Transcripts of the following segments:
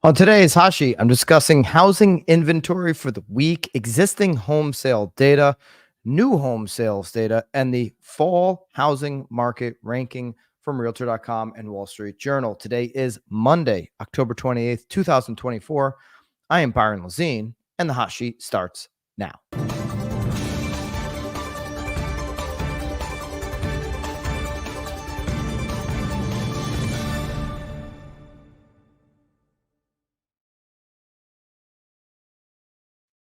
On today's Hashi, I'm discussing housing inventory for the week, existing home sale data, new home sales data, and the fall housing market ranking from Realtor.com and Wall Street Journal. Today is Monday, October 28th, 2024. I am Byron Lazine, and the Hashi starts now.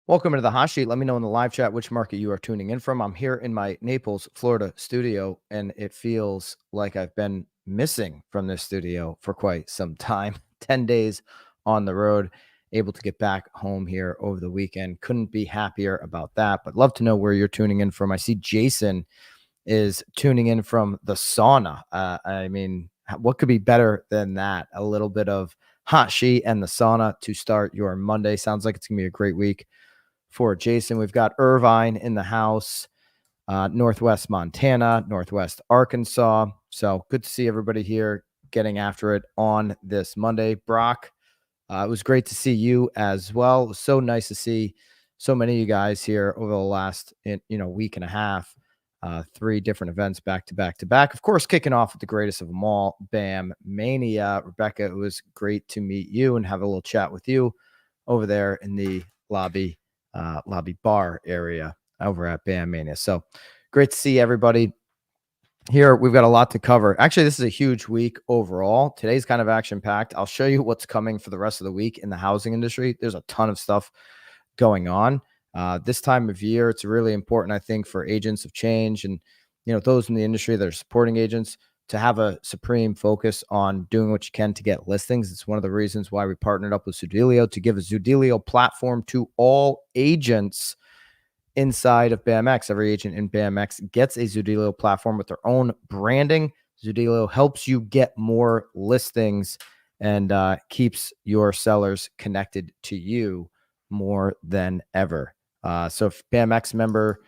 Welcome to the Hot Sheet. Let me know in the live chat which market you are tuning in from. I'm here in my Naples, Florida studio, and it feels like I've been missing from this studio for quite some time. 10 days on the road, able to get back home here over the weekend. Couldn't be happier about that, but love to know where you're tuning in from. I see Jason is tuning in from the sauna. I mean, what could be better than that? A little bit of Hot Sheet and the sauna to start your Monday. Sounds like it's going to be a great week for Jason. We've got Irvine in the house, Northwest Montana, Northwest Arkansas. So good to see everybody here getting after it on this Monday. Brock, it was great to see you as well. It was so nice to see so many of you guys here over the last week and a half. 3 different events back to back to back. Of course, kicking off with the greatest of them all, Bam Mania. Rebecca, it was great to meet you and have a little chat with you over there in the lobby bar area over at Bam Mania. So great to see everybody here. We've got a lot to cover. Actually, this is a huge week overall. Today's kind of action packed. I'll show you what's coming for the rest of the week in the housing industry. There's a ton of stuff going on. This time of year, it's really important, I think, for agents of change and those in the industry that are supporting agents to have a supreme focus on doing what you can to get listings. It's one of the reasons why we partnered up with Zudilio to give a Zudilio platform to all agents inside of BAMX. Every agent in BAMX gets a Zudilio platform with their own branding. Zudilio helps you get more listings and keeps your sellers connected to you more than ever. So if BAMX member,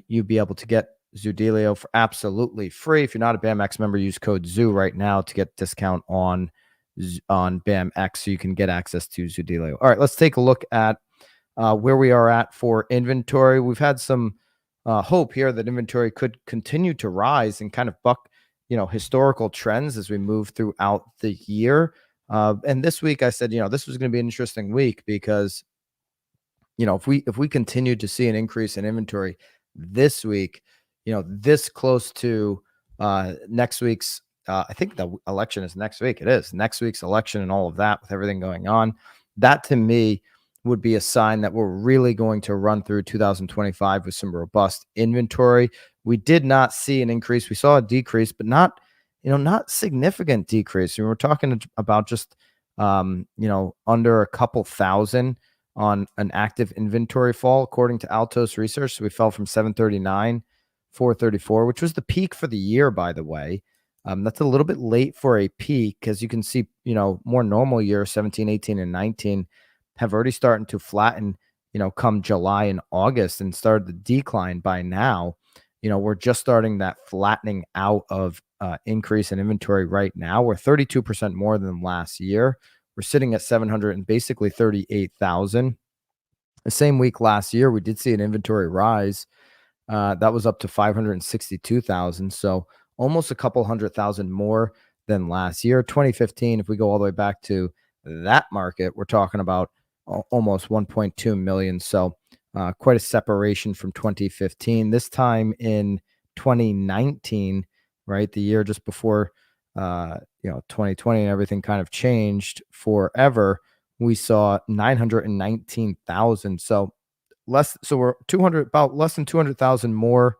you'd be able to get Zudilio for absolutely free. If you're not a BAMX member, use code ZOO right now to get discount on BAMX so you can get access to Zudilio. All right, let's take a look at where we are at for inventory. We've had some hope here that inventory could continue to rise and kind of buck, historical trends as we move throughout the year. And this week I said, this was going to be an interesting week because, if we continue to see an increase in inventory this week, this close to next week's, I think the election is next week. It is next week's election and all of that with everything going on. That to me would be a sign that we're really going to run through 2025 with some robust inventory. We did not see an increase. We saw a decrease, but not significant decrease. We're talking about just, under a couple thousand on an active inventory fall, according to Altos Research. So we fell from 739, 434, which was the peak for the year, by the way. That's a little bit late for a peak because you can see, more normal years, 17, 18, and 19 have already started to flatten, come July and August and started the decline by now. We're just starting that flattening out of increase in inventory right now. We're 32% more than last year. We're sitting at 700 and basically 38,000. The same week last year, we did see an inventory rise. That was up to 562,000. So almost a couple 100,000 more than last year. 2015, if we go all the way back to that market, we're talking about almost 1.2 million. So quite a separation from 2015. This time in 2019, right, the year just before 2020 and everything kind of changed forever, we saw 919,000. So we're about less than 200,000 more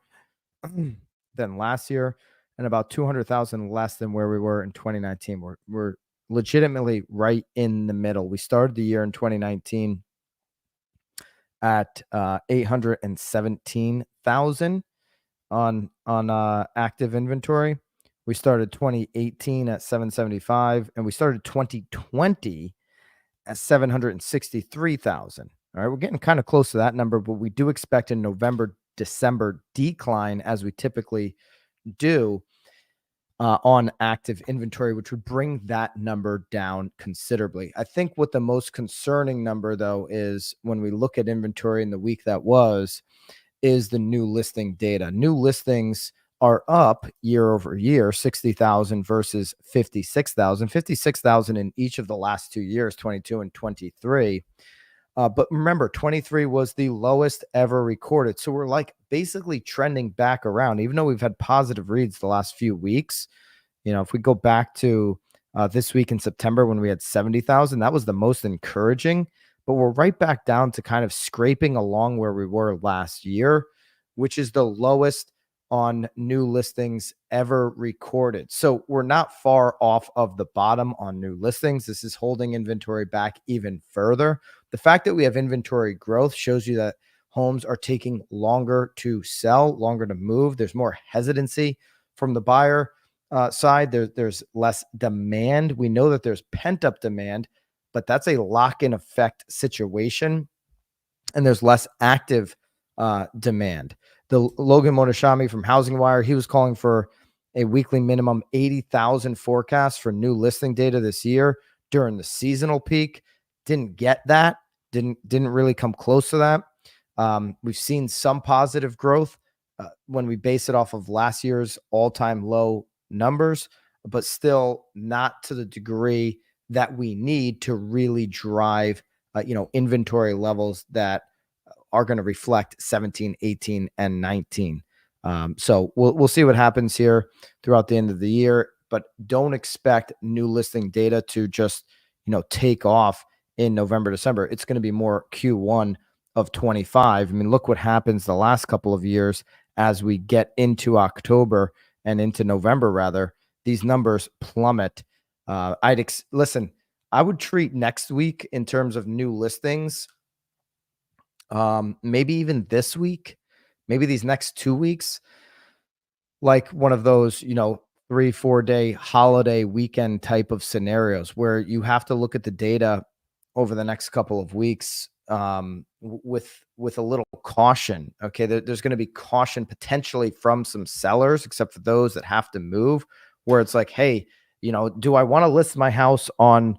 than last year and about 200,000 less than where we were in 2019. We're legitimately right in the middle. We started the year in 2019 at 817,000 on active inventory. We started 2018 at 775, and we started 2020 at 763,000. All right, we're getting kind of close to that number, but we do expect a November, December decline as we typically do. on active inventory, which would bring that number down considerably. I think what the most concerning number, though, is when we look at inventory in the week that was, is the new listing data. New listings are up year over year, 60,000 versus 56,000, 56,000 in each of the last 2 years, 22 and 23. But remember, 23 was the lowest ever recorded. So we're like basically trending back around, even though we've had positive reads the last few weeks. If we go back to this week in September when we had 70,000, that was the most encouraging. But we're right back down to kind of scraping along where we were last year, which is the lowest on new listings ever recorded. So we're not far off of the bottom on new listings. This is holding inventory back even further. The fact that we have inventory growth shows you that homes are taking longer to sell, longer to move. There's more hesitancy from the buyer side. There's less demand. We know that there's pent-up demand, but that's a lock-in effect situation, and there's less active demand. The Logan Motoshami from Housing Wire, he was calling for a weekly minimum 80,000 forecast for new listing data this year during the seasonal peak. Didn't get that. Didn't really come close to that. We've seen some positive growth when we base it off of last year's all-time low numbers, but still not to the degree that we need to really drive inventory levels that are going to reflect 17, 18, and 19. So we'll see what happens here throughout the end of the year, but don't expect new listing data to just take off in November, December. It's going to be more Q1 of 25. I mean, look what happens the last couple of years as we get into October and into November, rather, these numbers plummet. Listen, I would treat next week in terms of new listings, maybe even this week, maybe these next 2 weeks, like one of those, 3-4 day holiday weekend type of scenarios where you have to look at the data over the next couple of weeks with a little caution. Okay, there's going to be caution potentially from some sellers, except for those that have to move, where it's like, hey, do I want to list my house on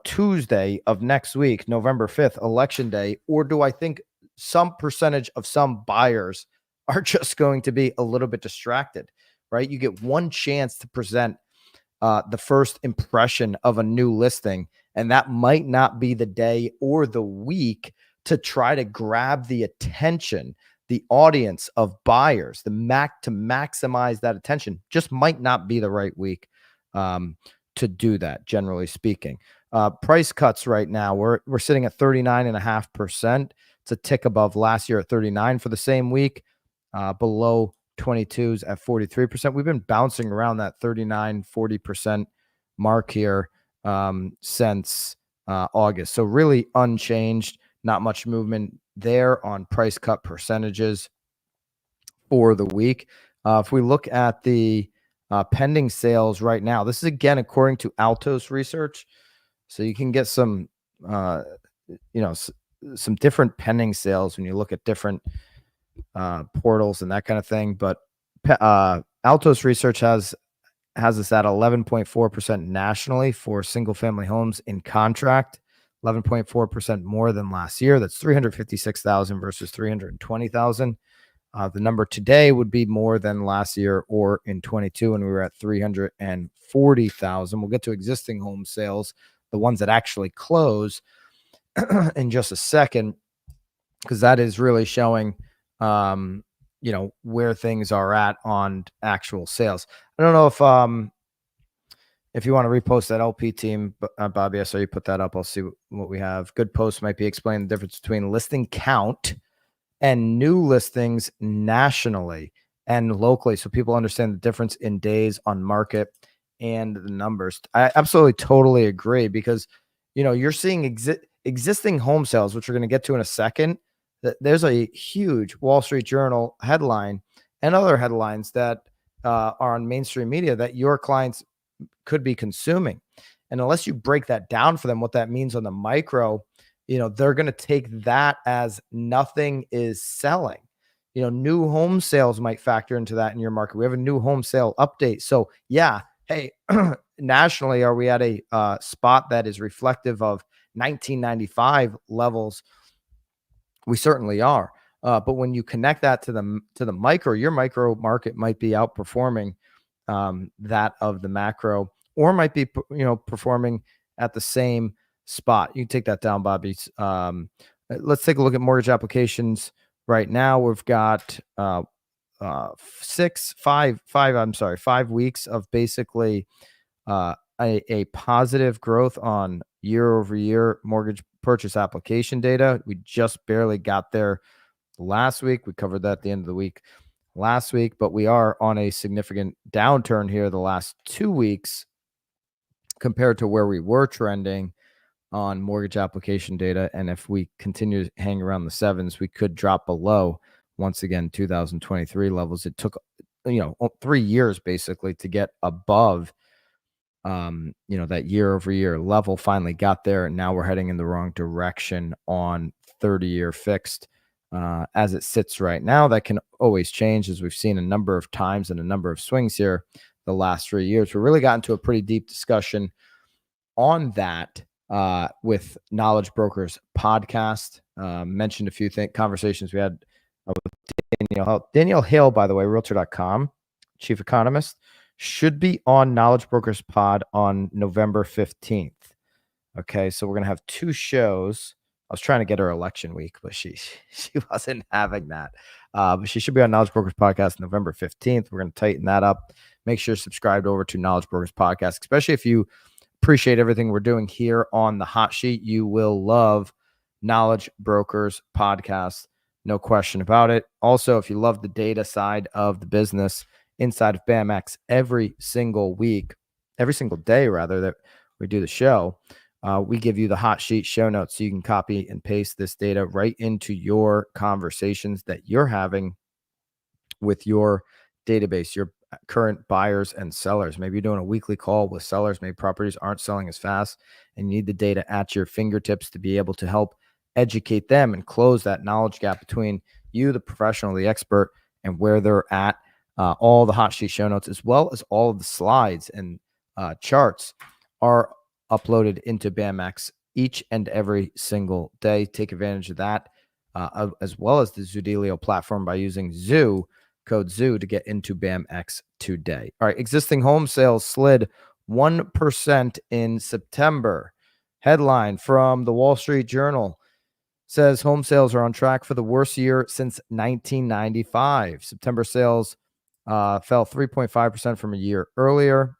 Tuesday of next week, November 5th, election day, or do I think some percentage of some buyers are just going to be a little bit distracted, right? You get one chance to present the first impression of a new listing, and that might not be the day or the week to try to grab the attention, the audience of buyers, to maximize that attention. Just might not be the right week to do that, generally speaking. Price cuts right now, we're sitting at 39.5%. It's a tick above last year at 39 for the same week, below 22s at 43%. We've been bouncing around that 39, 40% mark here since August. So really unchanged, not much movement there on price cut percentages for the week. If we look at the pending sales right now, this is again according to Altos research. So you can get some, some different pending sales when you look at different portals and that kind of thing. But Altos research has us at 11.4% nationally for single family homes in contract, 11.4% more than last year. That's 356,000 versus 320,000. The number today would be more than last year or in 22 when we were at 340,000. We'll get to existing home sales, the ones that actually close, in just a second, because that is really showing where things are at on actual sales. I don't know if you want to repost that LP team, Bobby, I saw you put that up. I'll see what we have. Good post might be explaining the difference between listing count and new listings nationally and locally, so people understand the difference in days on market and the numbers. I absolutely totally agree, because you're seeing existing home sales, which we're going to get to in a second. There's a huge Wall Street Journal headline and other headlines that are on mainstream media that your clients could be consuming. And unless you break that down for them, what that means on the micro, they're going to take that as nothing is selling. New home sales might factor into that in your market. We have a new home sale update. So yeah, hey, nationally, are we at a spot that is reflective of 1995 levels? We certainly are. But when you connect that to the micro, your micro market might be outperforming that of the macro, or might be performing at the same spot. You can take that down, Bobby. Let's take a look at mortgage applications right now. We've got 5 weeks of basically a positive growth on year over year mortgage purchase application data. We just barely got there last week. We covered that at the end of the week last week, but we are on a significant downturn here the last 2 weeks compared to where we were trending on mortgage application data. And if we continue to hang around the sevens, we could drop below once again 2023 levels. It took 3 years basically to get above that year over year level. Finally got there, and now we're heading in the wrong direction on 30-year fixed as it sits right now. That can always change, as we've seen a number of times and a number of swings here the last 3 years. We really got into a pretty deep discussion on that with Knowledge Brokers podcast. Mentioned a few conversations we had with Danielle Hill, by the way, realtor.com, chief economist, should be on Knowledge Brokers pod on November 15th. Okay, so we're going to have 2 shows. I was trying to get her election week, but she wasn't having that. But she should be on Knowledge Brokers podcast November 15th. We're going to tighten that up. Make sure you're subscribed over to Knowledge Brokers podcast, especially if you appreciate everything we're doing here on the hot sheet. You will love Knowledge Brokers podcast, no question about it. Also, if you love the data side of the business inside of BAMX every single day rather, that we do the show, we give you the hot sheet show notes so you can copy and paste this data right into your conversations that you're having with your database, your current buyers and sellers. Maybe you're doing a weekly call with sellers. Maybe properties aren't selling as fast and you need the data at your fingertips to be able to help educate them and close that knowledge gap between you, the professional, the expert, and where they're at. All the hot sheet show notes, as well as all of the slides and charts, are uploaded into BAMX each and every single day. Take advantage of that, as well as the Zoodelio platform by using code ZOO to get into BAMX today. All right, existing home sales slid 1% in September. Headline from the Wall Street Journal says home sales are on track for the worst year since 1995. September sales fell 3.5% from a year earlier.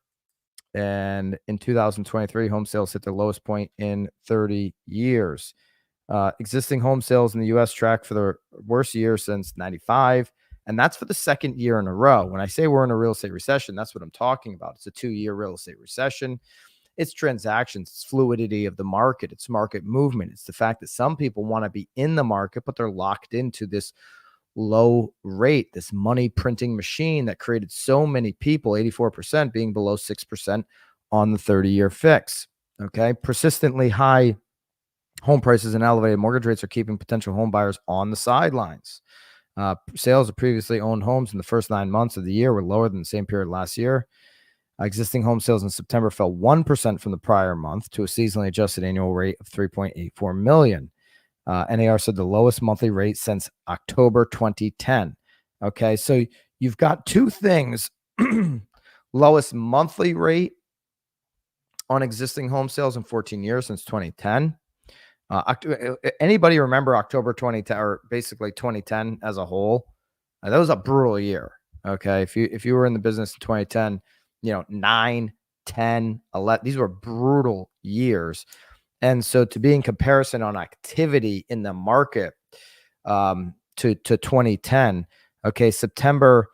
And in 2023, home sales hit their lowest point in 30 years. Existing home sales in the U.S. track for the worst year since 95. And that's for the second year in a row. When I say we're in a real estate recession, that's what I'm talking about. It's a 2-year real estate recession. It's transactions, it's fluidity of the market, it's market movement. It's the fact that some people want to be in the market, but they're locked into this low rate, this money printing machine that created so many people, 84% being below 6% on the 30-year fix. Okay. Persistently high home prices and elevated mortgage rates are keeping potential home buyers on the sidelines. Sales of previously owned homes in the first 9 months of the year were lower than the same period last year. Existing home sales in September fell 1% from the prior month to a seasonally adjusted annual rate of 3.84 million. NAR said the lowest monthly rate since October 2010. Okay, so you've got 2 things. Lowest monthly rate on existing home sales in 14 years since 2010. Anybody remember October 2010, or basically 2010 as a whole? That was a brutal year. Okay, if you were in the business in 2010, 9, 10, 11, these were brutal years. And so to be in comparison on activity in the market to 2010, okay, September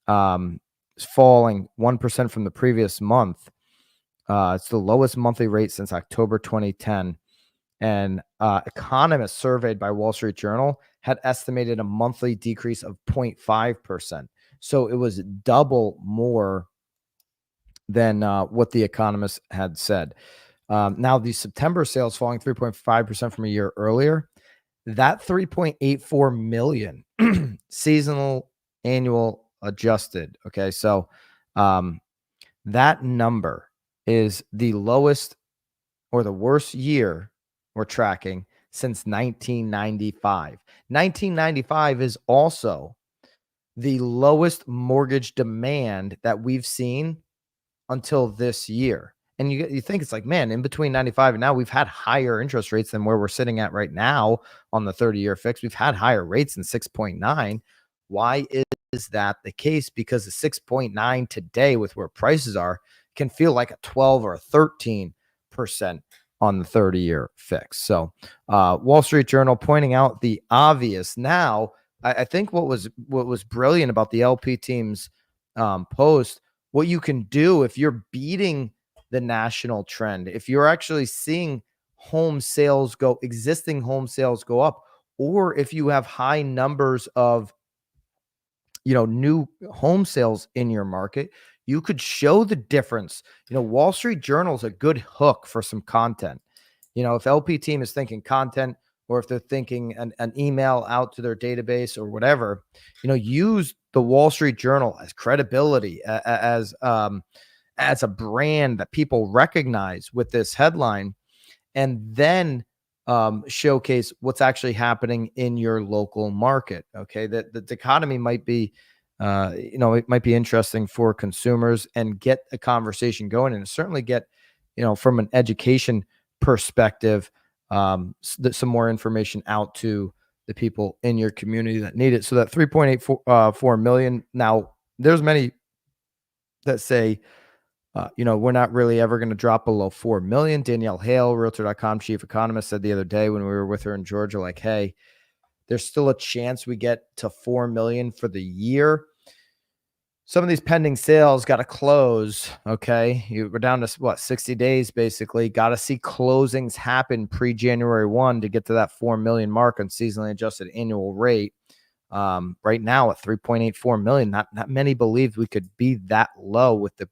is falling 1% from the previous month. It's the lowest monthly rate since October 2010. And economists surveyed by Wall Street Journal had estimated a monthly decrease of 0.5%. So it was double more than what the economists had said. Now, the September sales falling 3.5% from a year earlier, that 3.84 million seasonal, annual, adjusted. Okay. So that number is the lowest or the worst year we're tracking since 1995. 1995 is also the lowest mortgage demand that we've seen until this year. And you think it's like, man, in between 95 and now, we've had higher interest rates than where we're sitting at right now on the 30-year fix. We've had higher rates than 6.9. Why is that the case? Because the 6.9 today, with where prices are, can feel like a 12 or a 13% on the 30-year fix. So Wall Street Journal pointing out the obvious. Now, I think what was brilliant about the LP team's post, what you can do if you're beating the national trend, if you're actually seeing existing home sales go up, or if you have high numbers of new home sales in your market, you could show the difference. Wall Street Journal is a good hook for some content. If LP team is thinking content, or if they're thinking an email out to their database or whatever, use the Wall Street Journal as credibility, as a brand that people recognize with this headline, and then showcase what's actually happening in your local market. Okay, that the dichotomy might be, it might be interesting for consumers and get a conversation going, and certainly get, from an education perspective, some more information out to the people in your community that need it. So that 3.84 million. Now, there's many that say, we're not really ever going to drop below 4 million. Danielle Hale, Realtor.com chief economist, said the other day when we were with her in Georgia, like, hey, there's still a chance we get to 4 million for the year. Some of these pending sales got to close. Okay. We're down to 60 days, basically. Got to see closings happen pre-January 1 to get to that 4 million mark on seasonally adjusted annual rate. Right now at 3.84 million, not many believed we could be that low with the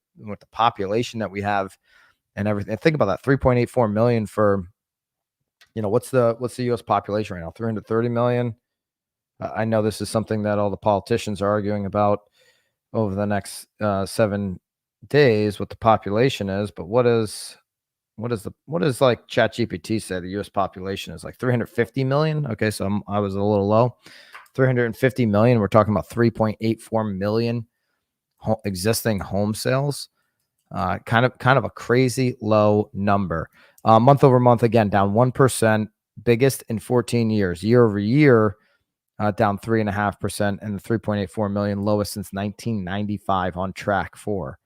population that we have and everything. Think about that, 3.84 million for, what's the US population right now? 330 million. I know this is something that all the politicians are arguing about over the next 7 days, what the population is, but what is like ChatGPT said, the US population is like 350 million. Okay. So I was a little low. 350 million. We're talking about 3.84 million existing home sales. Kind of a crazy low number. Month over month, again, down 1%, biggest in 14 years. Year over year, down 3.5%, and the 3.84 million, lowest since 1995, on track for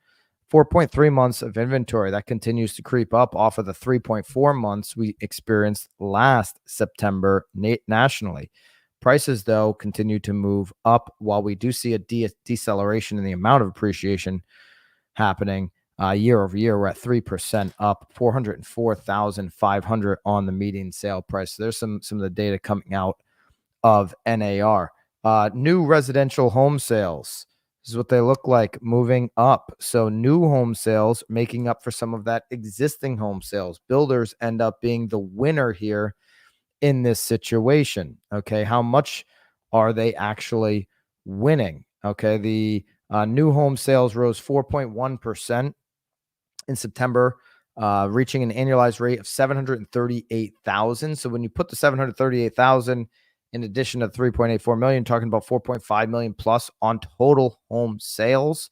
4.3 months of inventory. That continues to creep up off of the 3.4 months we experienced last September nationally. Prices, though, continue to move up, while we do see a deceleration in the amount of appreciation happening. Year over year, we're at 3% up, 404,500 on the median sale price. So there's some of the data coming out of NAR. New residential home sales. This is what they look like moving up. So new home sales making up for some of that existing home sales. Builders end up being the winner here in this situation. Okay. How much are they actually winning? Okay. The new home sales rose 4.1% in September, reaching an annualized rate of 738,000. So when you put the 738,000 in addition to 3.84 million, talking about 4.5 million plus on total home sales.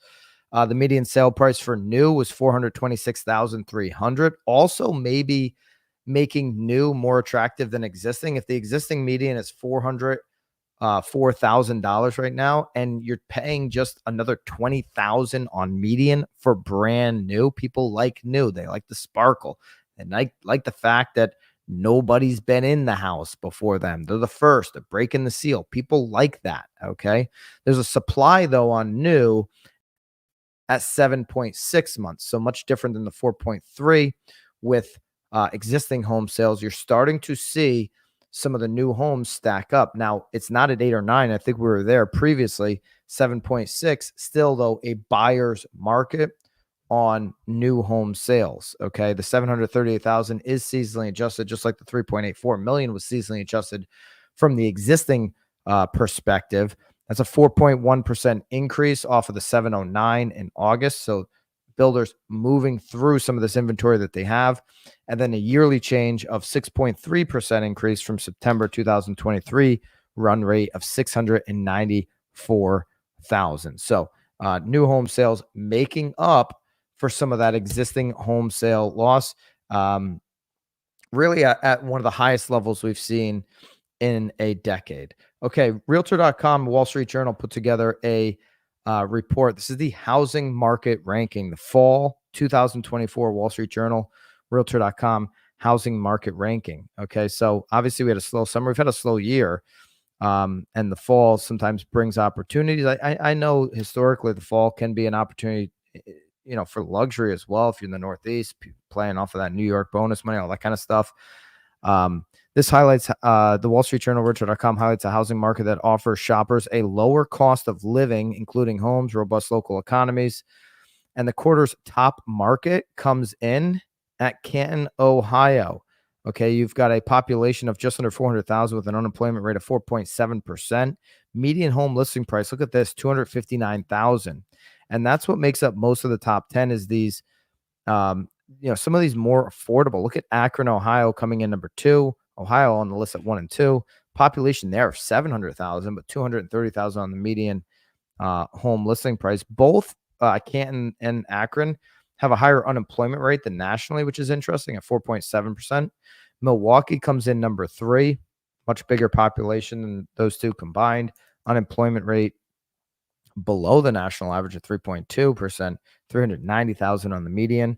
The median sale price for new was 426,300. Also, maybe making new more attractive than existing. If the existing median is $4,000 right now, and you're paying just another 20,000 on median for brand new, people like new. They like the sparkle, and like the fact that nobody's been in the house before them. They're the first. They're breaking the seal. People like that. Okay. There's a supply, though, on new at 7.6 months. So much different than the 4.3 with existing home sales. You're starting to see some of the new homes stack up. Now, it's not at 8 or 9. I think we were there previously, 7.6. Still, though, a buyer's market on new home sales. Okay. The 738,000 is seasonally adjusted, just like the 3.84 million was seasonally adjusted from the existing perspective. That's a 4.1% increase off of the 709 in August. So builders moving through some of this inventory that they have. And then a yearly change of 6.3% increase from September 2023 run rate of 694,000. So new home sales making up for some of that existing home sale loss. Really at one of the highest levels we've seen in a decade. Okay, Realtor.com, Wall Street Journal put together a report. This is the housing market ranking, the fall 2024 Wall Street Journal, Realtor.com housing market ranking. Okay, so obviously we had a slow summer. We've had a slow year, and the fall sometimes brings opportunities. I know historically the fall can be an opportunity, for luxury as well. If you're in the Northeast, playing off of that New York bonus money, all that kind of stuff. This highlights the Wall Street Journal, Realtor.com highlights a housing market that offers shoppers a lower cost of living, including homes, robust local economies. And the quarter's top market comes in at Canton, Ohio. Okay, you've got a population of just under 400,000 with an unemployment rate of 4.7%. Median home listing price, look at this, 259,000. And that's what makes up most of the top 10 is these some of these more affordable. Look at Akron, Ohio coming in number 2. Ohio on the list at 1 and 2. Population there of 700,000, but 230,000 on the median home listing price. Both Canton and Akron have a higher unemployment rate than nationally, which is interesting at 4.7%. Milwaukee comes in number 3, much bigger population than those two combined. Unemployment rate below the national average of 3.2%, 390,000 on the median.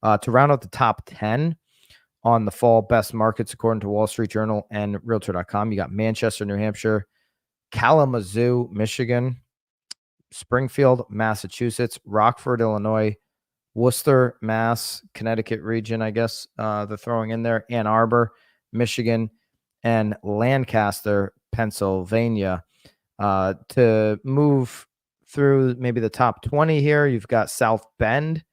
To round out the top 10 on the fall best markets, according to Wall Street Journal and Realtor.com, you got Manchester, New Hampshire, Kalamazoo, Michigan, Springfield, Massachusetts, Rockford, Illinois, Worcester, Mass, Connecticut region, I guess they're throwing in there, Ann Arbor, Michigan, and Lancaster, Pennsylvania. To move through maybe the top 20 here, you've got South Bend.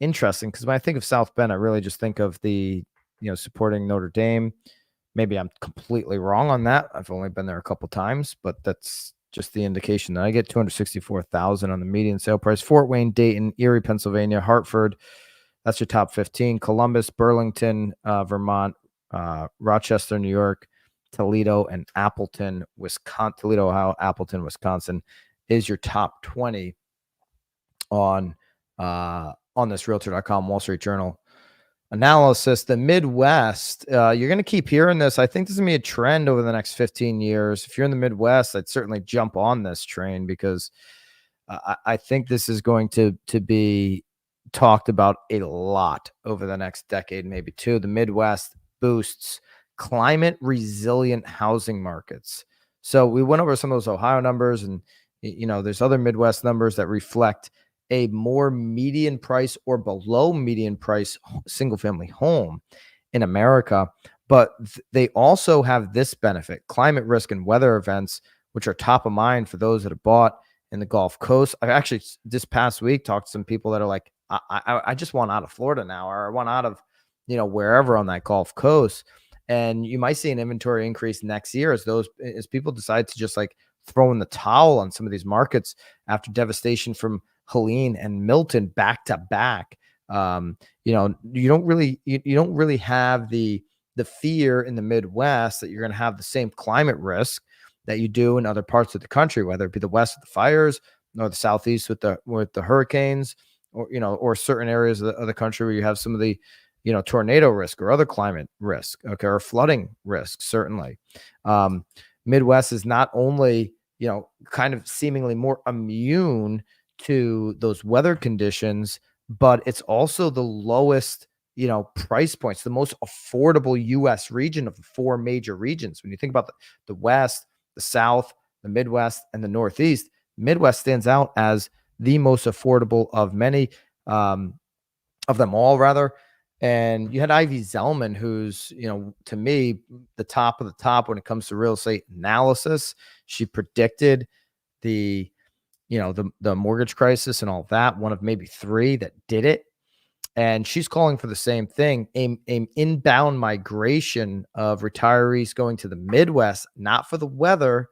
Interesting, because when I think of South Bend, I really just think of the, supporting Notre Dame. Maybe I'm completely wrong on that. I've only been there a couple times, but that's just the indication that I get 264,000 on the median sale price. Fort Wayne, Dayton, Erie, Pennsylvania, Hartford. That's your top 15. Columbus, Burlington, Vermont, Rochester, New York, Toledo, and Appleton, Wisconsin. Toledo, Ohio, Appleton, Wisconsin is your top 20 on this Realtor.com Wall Street Journal analysis. The Midwest, you're going to keep hearing this. I think this is going to be a trend over the next 15 years. If you're in the Midwest, I'd certainly jump on this train because I think this is going to be talked about a lot over the next decade, maybe two. The Midwest boosts climate resilient housing markets. So we went over some of those Ohio numbers, and there's other Midwest numbers that reflect a more median price or below median price single family home in America. But they also have this benefit: climate risk and weather events, which are top of mind for those that have bought in the Gulf Coast. I actually this past week talked to some people that are like, I just want out of Florida now, or I want out of, wherever on that Gulf Coast. And you might see an inventory increase next year as people decide to just like throw in the towel on some of these markets after devastation from Helene and Milton back to back. You don't really have the fear in the Midwest that you're going to have the same climate risk that you do in other parts of the country, whether it be the West with the fires or the Southeast with the hurricanes, or certain areas of the country where you have some of the, tornado risk or other climate risk, okay, or flooding risk, certainly. Midwest is not only, kind of seemingly more immune to those weather conditions, but it's also the lowest, price points, the most affordable U.S. region of the 4 major regions. When you think about the West, the South, the Midwest, and the Northeast, Midwest stands out as the most affordable of many, of them all, rather. And you had Ivy Zellman, who's, to me, the top of the top when it comes to real estate analysis. She predicted the mortgage crisis and all that, one of maybe 3 that did it. And she's calling for the same thing, an inbound migration of retirees going to the Midwest, not for the weather,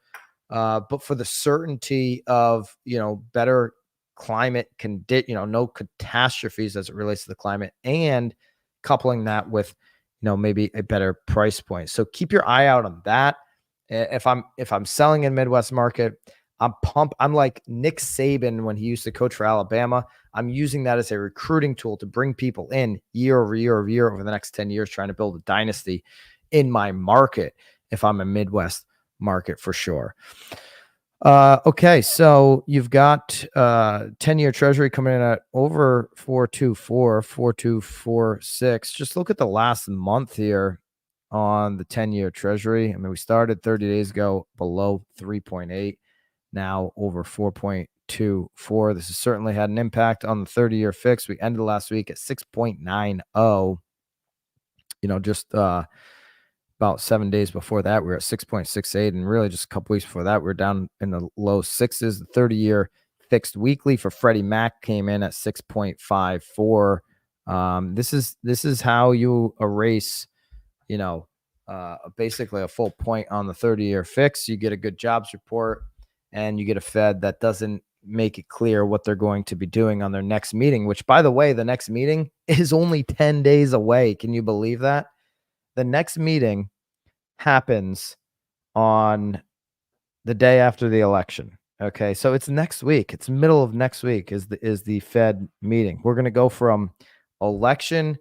but for the certainty of, better climate no catastrophes as it relates to the climate, and coupling that with, maybe a better price point. So keep your eye out on that. If I'm selling in Midwest market, I'm like Nick Saban when he used to coach for Alabama. I'm using that as a recruiting tool to bring people in year over year over year over the next 10 years, trying to build a dynasty in my market if I'm a Midwest market for sure. Okay, so you've got 10-year treasury coming in at over 4.24, 4.246. Just look at the last month here on the 10-year treasury. I mean, we started 30 days ago below 3.8, now over 4.24. This has certainly had an impact on the 30-year fix. We ended last week at 6.90. Just about 7 days before that, we were at 6.68, and really just a couple weeks before that, we were down in the low sixes. The 30-year fixed weekly for Freddie Mac came in at 6.54. This is how you erase, basically a full point on the 30-year fix. You get a good jobs report, and you get a Fed that doesn't make it clear what they're going to be doing on their next meeting, which, by the way, the next meeting is only 10 days away. Can you believe that? The next meeting happens on the day after the election. Okay, so it's next week. It's middle of next week is the Fed meeting. We're going to go from election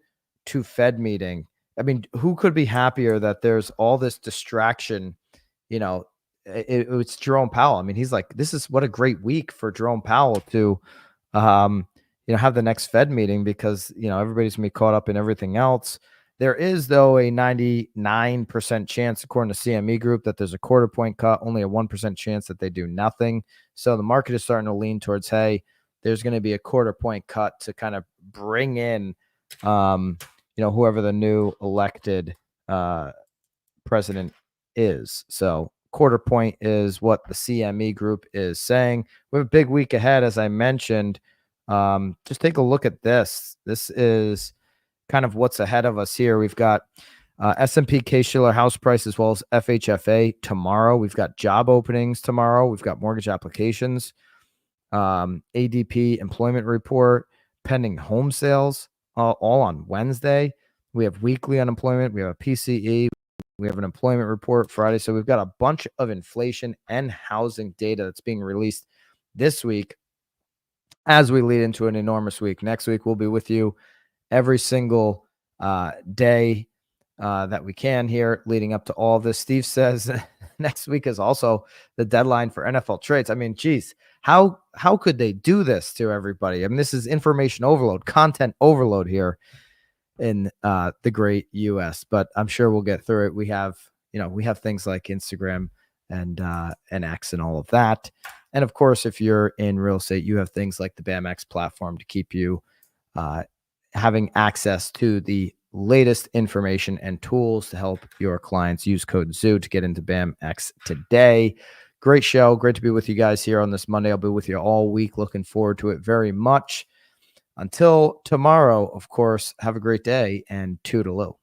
to Fed meeting. I mean, who could be happier that there's all this distraction? It's Jerome Powell. I mean, he's like, this is what a great week for Jerome Powell to, have the next Fed meeting, because everybody's gonna be caught up in everything else. There is, though, a 99% chance, according to CME Group, that there's a quarter point cut, only a 1% chance that they do nothing. So the market is starting to lean towards, hey, there's going to be a quarter point cut to kind of bring in, whoever the new elected president is. So quarter point is what the CME Group is saying. We have a big week ahead, as I mentioned. Just take a look at this. This is kind of what's ahead of us here. We've got S&P Case-Shiller house price as well as FHFA tomorrow. We've got job openings tomorrow. We've got mortgage applications, ADP employment report, pending home sales, all on Wednesday. We have weekly unemployment. We have a PCE. We have an employment report Friday. So we've got a bunch of inflation and housing data that's being released this week as we lead into an enormous week. Next week, we'll be with you every single day that we can here leading up to all this. Steve says next week is also the deadline for NFL trades. I mean, geez, how could they do this to everybody? I mean, this is information overload, content overload here in the great US, but I'm sure we'll get through it. We have things like Instagram and X and all of that. And of course, if you're in real estate, you have things like the BAMX platform to keep you having access to the latest information and tools to help your clients. Use code ZOO to get into BAMX today. Great show. Great to be with you guys here on this Monday. I'll be with you all week. Looking forward to it very much. Until tomorrow, of course, have a great day and toodaloo.